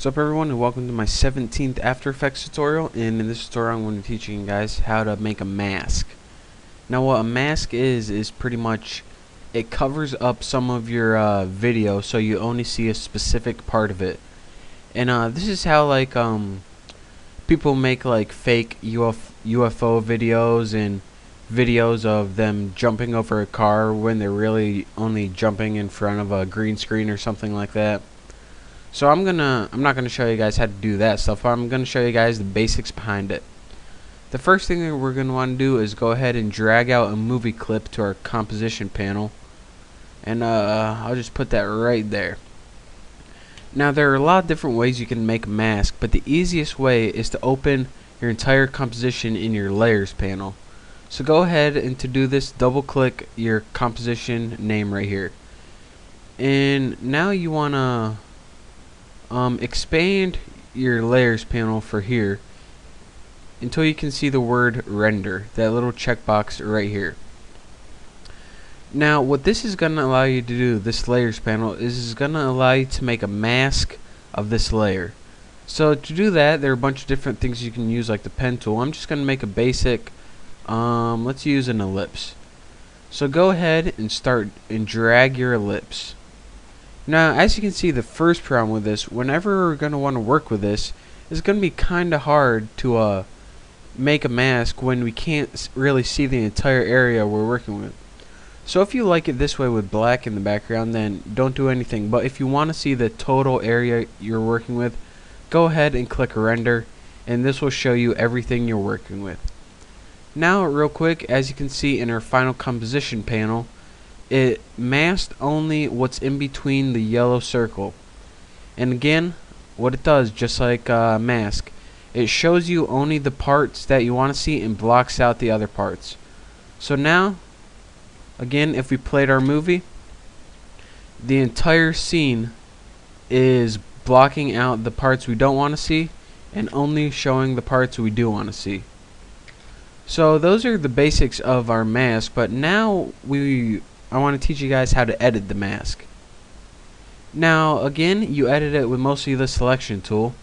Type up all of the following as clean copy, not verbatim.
What's up everyone, and welcome to my 17th After Effects tutorial. And in this tutorial I'm going to be teaching you guys how to make a mask. Now what a mask is pretty much it covers up some of your video so you only see a specific part of it. And this is how people make like fake UFO videos and videos of them jumping over a car when they're really only jumping in front of a green screen or something like that. So I'm not gonna show you guys how to do that stuff. I'm gonna show you guys the basics behind it. The first thing that we're gonna want to do is go ahead and drag out a movie clip to our composition panel, and I'll just put that right there. Now there are a lot of different ways you can make a mask, but the easiest way is to open your entire composition in your layers panel. So go ahead and to do this, double click your composition name right here, and now you wanna expand your layers panel for here until you can see the word render, that little checkbox right here. Now what this is going to allow you to do, this layers panel, is going to allow you to make a mask of this layer. So to do that, there are a bunch of different things you can use, like the pen tool. I'm just going to make a basic, let's use an ellipse. So go ahead and start and drag your ellipse. Now, as you can see, the first problem with this, whenever we're going to want to work with this, it's going to be kind of hard to make a mask when we can't really see the entire area we're working with. So if you like it this way with black in the background, then don't do anything. But if you want to see the total area you're working with, go ahead and click render, and this will show you everything you're working with. Now, real quick, as you can see in our final composition panel, it masked only what's in between the yellow circle. And again, what it does, just like mask, it shows you only the parts that you want to see and blocks out the other parts. So now, again, if we played our movie, the entire scene is blocking out the parts we don't want to see and only showing the parts we do want to see. So those are the basics of our mask, but now I want to teach you guys how to edit the mask. Now again, you edit it with mostly the selection tool,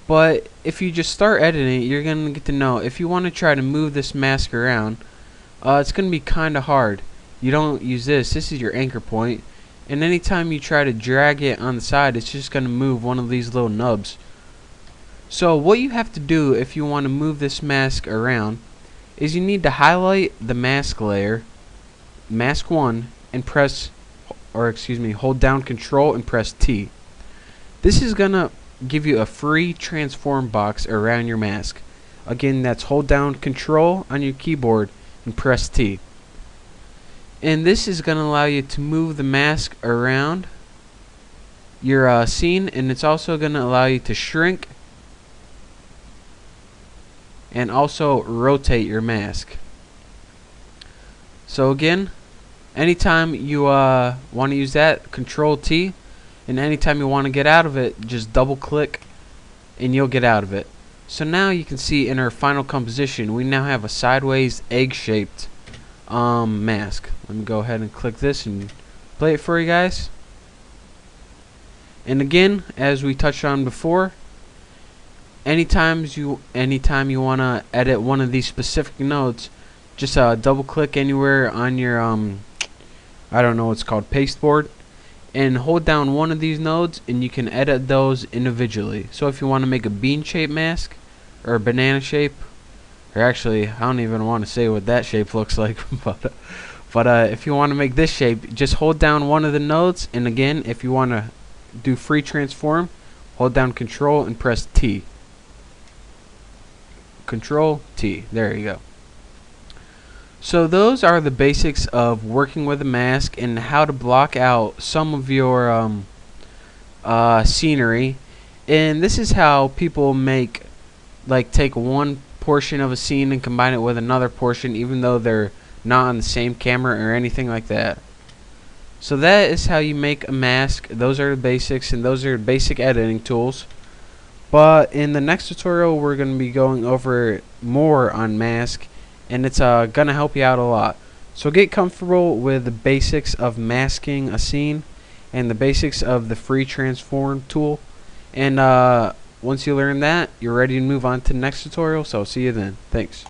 but if you just start editing it, you're going to get to know if you want to try to move this mask around, it's going to be kind of hard. You don't use this is your anchor point, and anytime you try to drag it on the side, it's just going to move one of these little nubs. So what you have to do if you want to move this mask around is you need to highlight the mask layer, mask 1, and hold down Control and press T. This is gonna give you a free transform box around your mask. Again, that's hold down Control on your keyboard and press T. And this is gonna allow you to move the mask around your scene, and it's also gonna allow you to shrink and also rotate your mask. So again, anytime you want to use that, Control T, and anytime you want to get out of it, just double click and you'll get out of it. So now you can see in our final composition, we now have a sideways egg-shaped mask. Let me go ahead and click this and play it for you guys. And again, as we touched on before, anytime you want to edit one of these specific nodes, just double click anywhere on your I don't know what's called pasteboard, and hold down one of these nodes and you can edit those individually. So if you want to make a bean shape mask or a banana shape, or actually I don't even want to say what that shape looks like, but if you want to make this shape, just hold down one of the nodes, and again, if you want to do free transform, hold down Control and press T. Control T. There you go. So those are the basics of working with a mask and how to block out some of your scenery. And this is how people take one portion of a scene and combine it with another portion, even though they're not on the same camera or anything like that. So that is how you make a mask. Those are the basics, and those are basic editing tools. But in the next tutorial, we're going to be going over more on mask, and it's gonna help you out a lot. So get comfortable with the basics of masking a scene and the basics of the free transform tool, And once you learn that, you're ready to move on to the next tutorial. So see you then. Thanks.